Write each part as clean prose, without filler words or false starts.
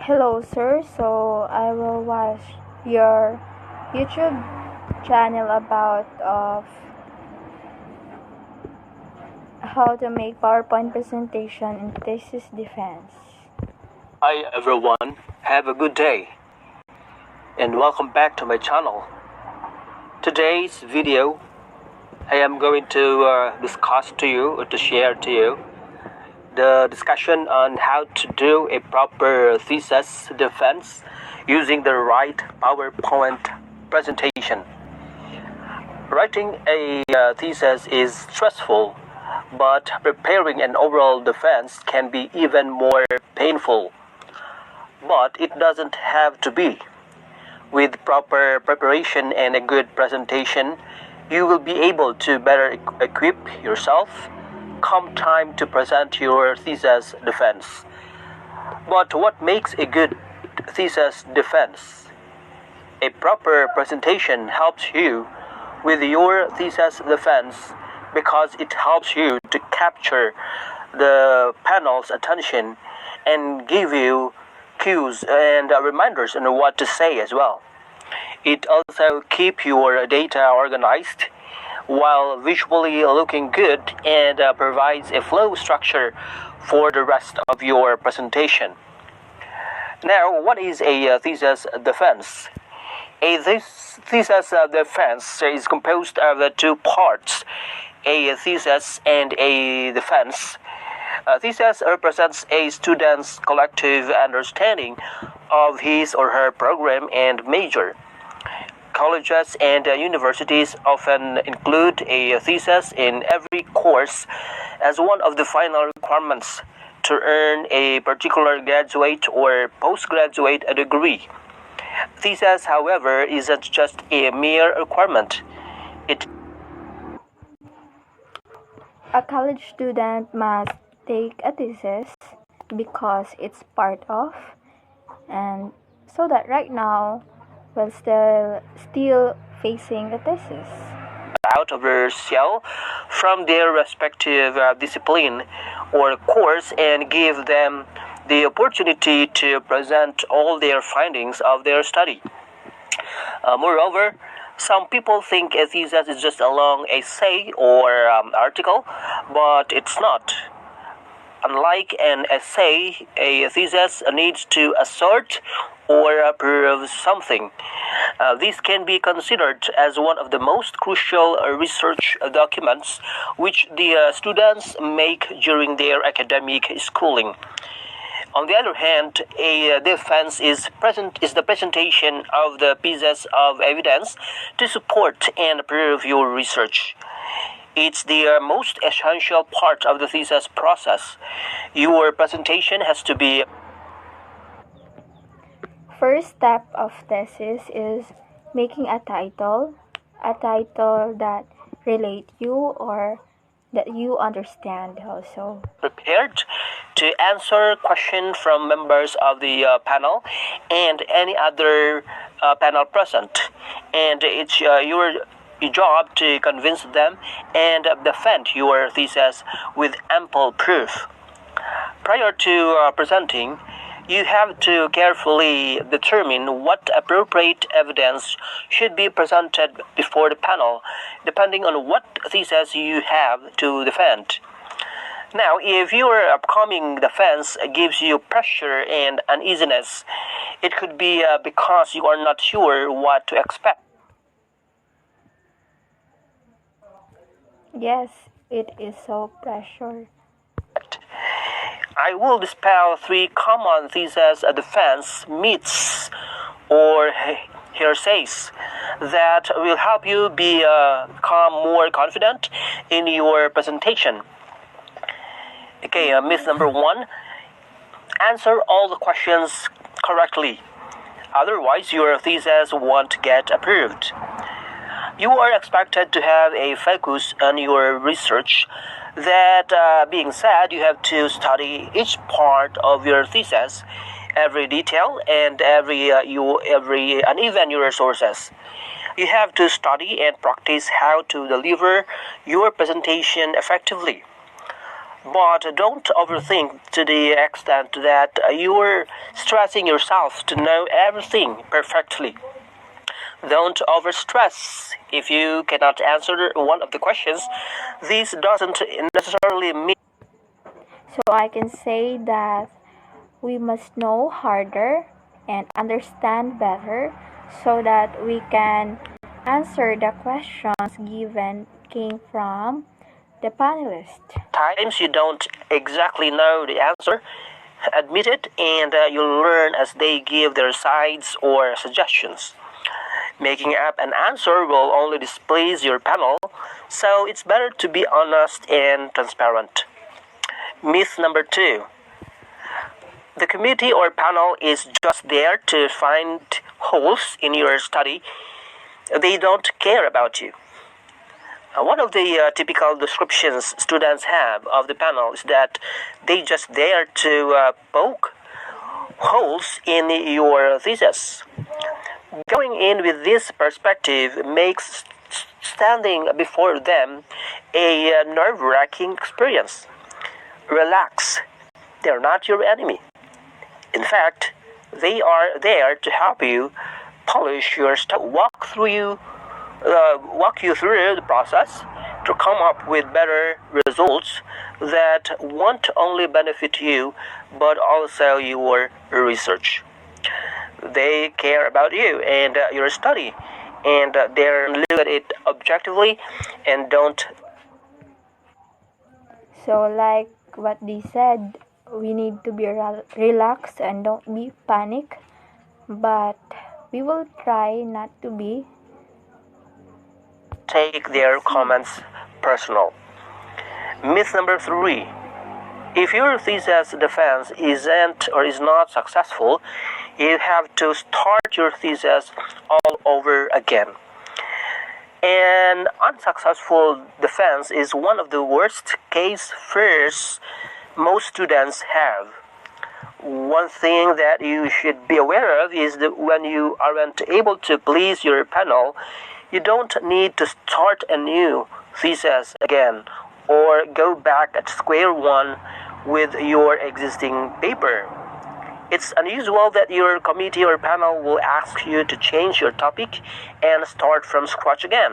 Hello, sir. So I will watch your YouTube channel about of how to make PowerPoint presentation in thesis defense. Hi everyone, have a good day and welcome back to my channel. Today's video I am going to discuss to you or to share to you the discussion on how to do a proper thesis defense using the right PowerPoint presentation. Writing a thesis is stressful, but preparing an overall defense can be even more painful. But it doesn't have to be. With proper preparation and a good presentation, you will be able to better equip yourself come time to present your thesis defense. But what makes a good thesis defense? A proper presentation helps you with your thesis defense because it helps you to capture the panel's attention and give you cues and reminders on what to say as well. It also keeps your data organized while visually looking good and provides a flow structure for the rest of your presentation. Now, what is a thesis defense? A thesis defense is composed of two parts, a thesis and a defense. A thesis represents a student's collective understanding of his or her program and major. Colleges and universities often include a thesis in every course as one of the final requirements to earn a particular graduate or postgraduate degree. Thesis, however, isn't just a mere requirement. A college student must take a thesis because it's part of, and so that right now we're still facing a thesis. Out of their shell from their respective discipline or course and give them the opportunity to present all their findings of their study. Moreover, some people think a thesis is just a long essay or article, but it's not. Unlike an essay, a thesis needs to assert or prove something. This can be considered as one of the most crucial research documents which the students make during their academic schooling. On the other hand, a defense is the presentation of the pieces of evidence to support and prove your research. It's the most essential part of the thesis process. Your presentation has to be. First step of thesis is making a title that relate you or that you understand also. Prepared to answer questions from members of the panel and any other panel present, and it's your job to convince them and defend your thesis with ample proof. Prior to presenting, you have to carefully determine what appropriate evidence should be presented before the panel, depending on what thesis you have to defend. Now, if your upcoming defense gives you pressure and uneasiness, it could be because you are not sure what to expect. Yes, it is so pressure. I will dispel 3 common thesis defense myths or hearsays that will help you become more confident in your presentation. Okay, myth number 1: answer all the questions correctly. Otherwise, your thesis won't get approved. You are expected to have a focus on your research. That being said, you have to study each part of your thesis, every detail, and and even your sources. You have to study and practice how to deliver your presentation effectively. But don't overthink to the extent that you're stressing yourself to know everything perfectly. Don't overstress. If you cannot answer one of the questions, this doesn't necessarily mean. So I can say that we must know harder and understand better so that we can answer the questions given came from the panelists. Times you don't exactly know the answer, admit it, and you'll learn as they give their sides or suggestions. Making up an answer will only displease your panel, so it's better to be honest and transparent. Myth number 2. The committee or panel is just there to find holes in your study. They don't care about you. One of the typical descriptions students have of the panel is that they just there to poke holes in your thesis. Going in with this perspective makes standing before them a nerve-wracking experience. Relax. They're not your enemy. In fact, they are there to help you polish your stuff, walk you through the process to come up with better results that won't only benefit you but also your research. They care about you and your study, and they look at it objectively and don't. So like what they said, we need to be relaxed and don't be panic, but we will try not to be take their comments personal. Myth number 3. If your thesis defense isn't or is not successful, you have to start your thesis all over again. An unsuccessful defense is one of the worst case fears most students have. One thing that you should be aware of is that when you aren't able to please your panel, you don't need to start a new thesis again or go back at square one with your existing paper. It's unusual that your committee or panel will ask you to change your topic and start from scratch again.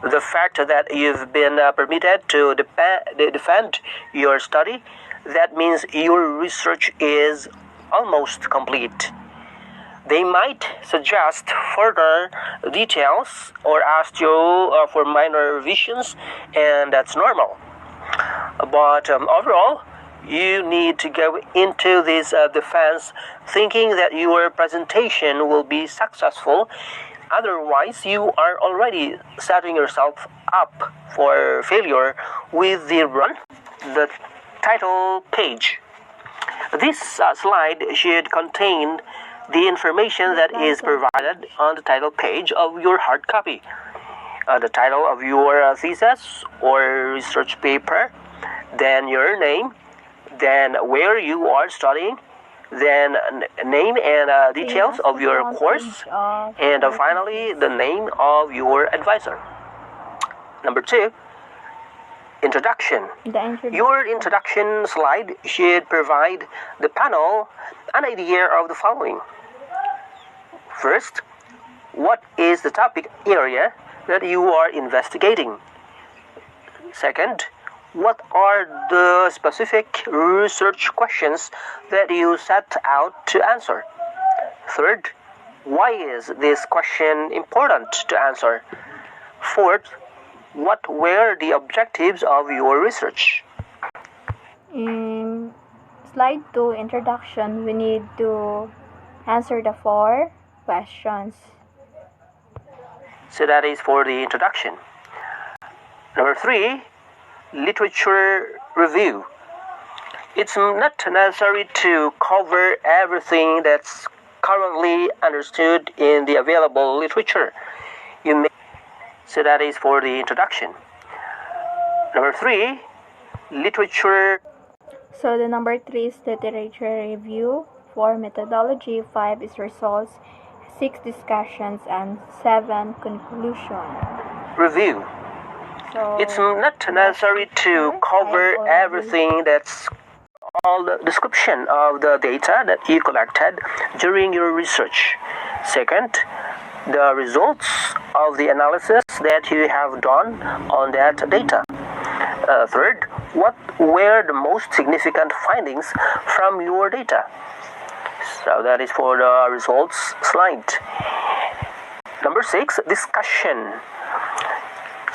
The fact that you've been permitted to defend your study, that means your research is almost complete. They might suggest further details or ask you for minor revisions, and that's normal. But overall, you need to go into this defense thinking that your presentation will be successful. Otherwise, you are already setting yourself up for failure with the title page. This slide should contain the information that is provided on the title page of your hard copy. The title of your thesis or research paper, then your name, then where you are studying, then name and details of your course, and finally the name of your advisor. Number 2, introduction. Your introduction slide should provide the panel an idea of the following. First, what is the topic area that you are investigating? Second, what are the specific research questions that you set out to answer? Third, why is this question important to answer? Fourth, what were the objectives of your research? In slide 2, introduction, we need to answer the 4 questions. So that is for the introduction. Number 3, literature review. It's not necessary to cover everything that's currently understood in the available literature. So that is for the introduction. Number 3, literature. So the number 3 is literature review. 4, methodology. 5 is results. 6, discussions, and 7, conclusion. Review. So It's not necessary to cover everything. That's all the description of the data that you collected during your research. Second, the results of the analysis that you have done on that data. Third, what were the most significant findings from your data? So that is for the results slide. Number 6, discussion.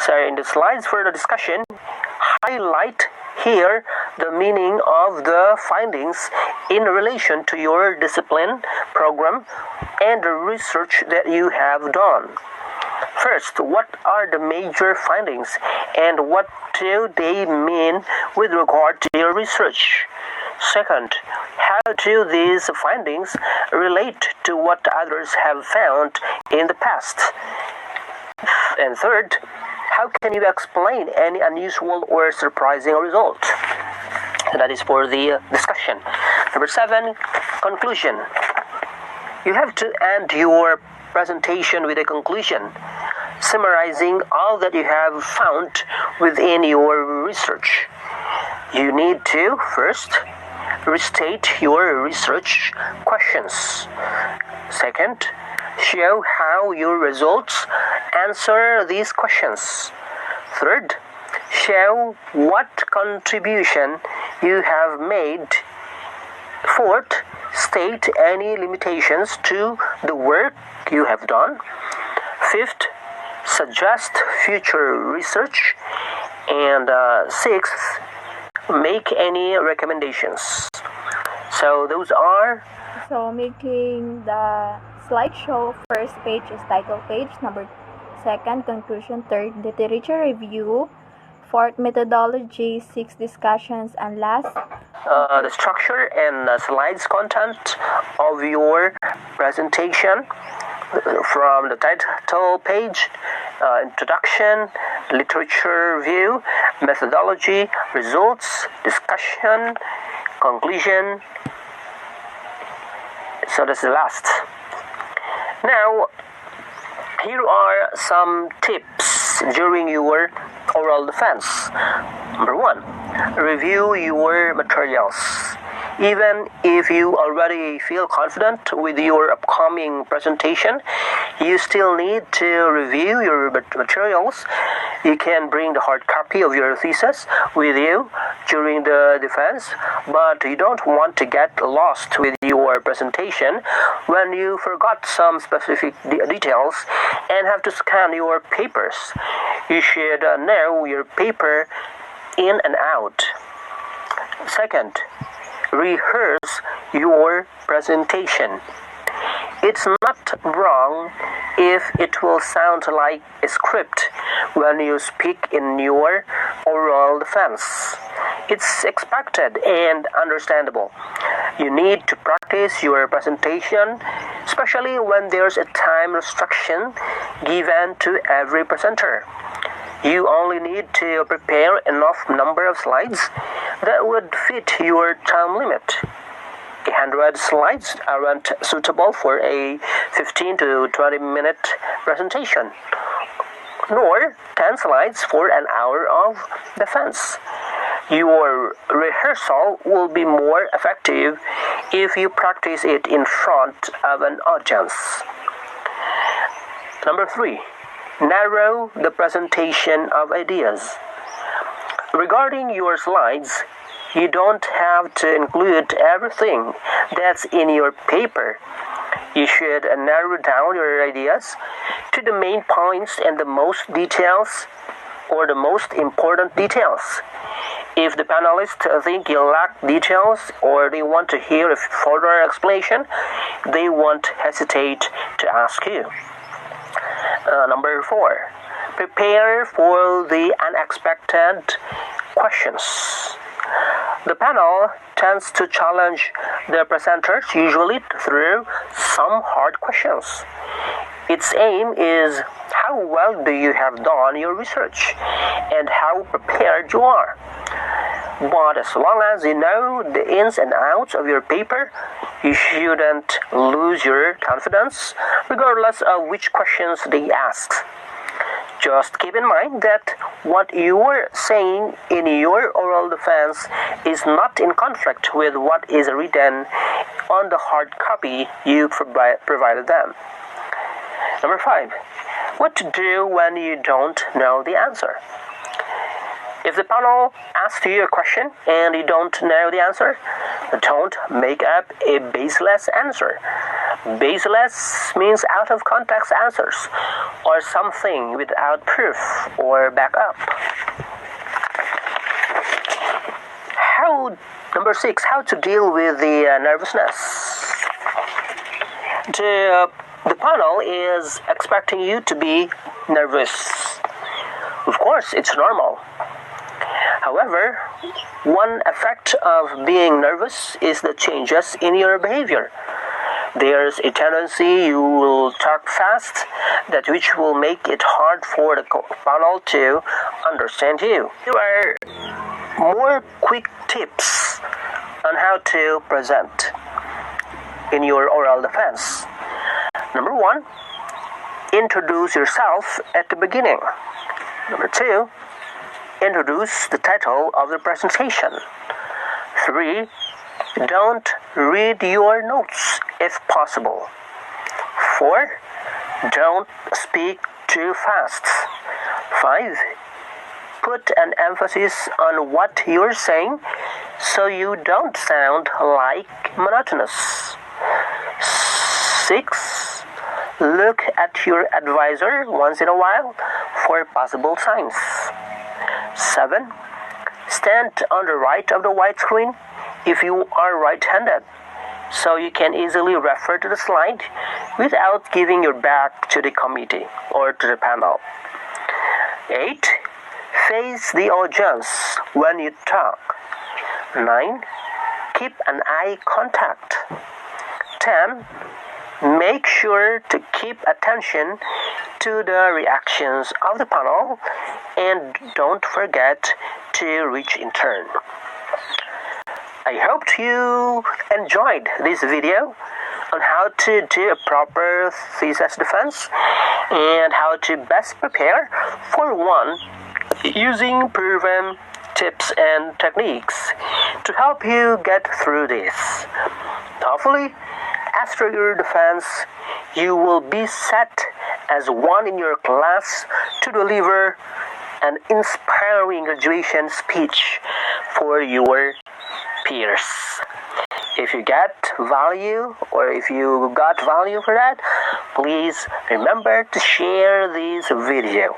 So in the slides for the discussion, highlight here the meaning of the findings in relation to your discipline program and the research that you have done. First, what are the major findings and what do they mean with regard to your research? Second, how do these findings relate to what others have found in the past? And third, how can you explain any unusual or surprising result? That is for the discussion. Number 7, conclusion. You have to end your presentation with a conclusion, summarizing all that you have found within your research. You need to first restate your research questions. Second, show how your results answer these questions. Third, show what contribution you have made. Fourth, state any limitations to the work you have done. Fifth, suggest future research. And sixth, make any recommendations. So those are. So making the slideshow, first page is title page, number 2nd, conclusion, 3rd, literature review, 4th, methodology, 6th, discussions, and last, the structure and slides content of your presentation from the title page, introduction, literature review, methodology, results, discussion, conclusion. So that's the last. Now, here are some tips during your oral defense. Number 1, review your materials. Even if you already feel confident with your upcoming presentation, you still need to review your materials. You can bring the hard copy of your thesis with you during the defense, but you don't want to get lost with your presentation when you forgot some specific details and have to scan your papers. You should know your paper in and out. Second, rehearse your presentation. It's not wrong if it will sound like a script when you speak in your oral defense. It's expected and understandable. You need to practice your presentation, especially when there's a time restriction given to every presenter. You only need to prepare enough number of slides that would fit your time limit. 100 slides aren't suitable for a 15 to 20 minute presentation, nor 10 slides for an hour of defense. Your rehearsal will be more effective if you practice it in front of an audience. Number 3, narrow the presentation of ideas. Regarding your slides, you don't have to include everything that's in your paper. You should narrow down your ideas to the main points and the most details or the most important details. If the panelists think you lack details or they want to hear a further explanation, they won't hesitate to ask you. Number 4, prepare for the unexpected questions. The panel tends to challenge the presenters, usually through some hard questions. Its aim is how well do you have done your research and how prepared you are. But as long as you know the ins and outs of your paper, you shouldn't lose your confidence regardless of which questions they ask. Just keep in mind that what you are saying in your oral defense is not in conflict with what is written on the hard copy you provided them. Number 5. What to do when you don't know the answer. If the panel asks you a question and you don't know the answer, don't make up a baseless answer. Baseless means out of context answers or something without proof or backup. Number 6, how to deal with the nervousness. The panel is expecting you to be nervous. Of course, it's normal. However, one effect of being nervous is the changes in your behavior. There's a tendency you will talk fast, that which will make it hard for the panel to understand you. Here are more quick tips on how to present in your oral defense. Number 1, introduce yourself at the beginning. Number 2, introduce the title of the presentation. 3, don't read your notes if possible. 4, don't speak too fast. 5, put an emphasis on what you're saying so you don't sound like monotonous. 6, look at your advisor once in a while for possible signs. 7, stand on the right of the white screen if you are right-handed, so you can easily refer to the slide without giving your back to the committee or to the panel. 8, face the audience when you talk. 9, keep an eye contact. 10, make sure to keep attention to the reactions of the panel and don't forget to reach in turn. I hope you enjoyed this video on how to do a proper thesis defense and how to best prepare for one using proven tips and techniques to help you get through this. Hopefully, after your defense, you will be set as one in your class to deliver an inspiring graduation speech for your peers. If you get value or if you got value for that, please remember to share this video.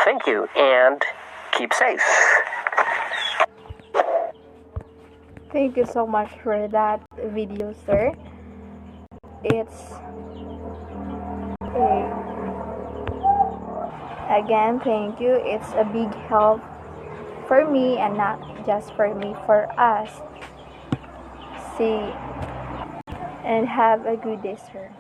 Thank you and keep safe. Thank you so much for that video, sir. Again, thank you. It's a big help for me, and not just for me, for us. See, and have a good day, sir.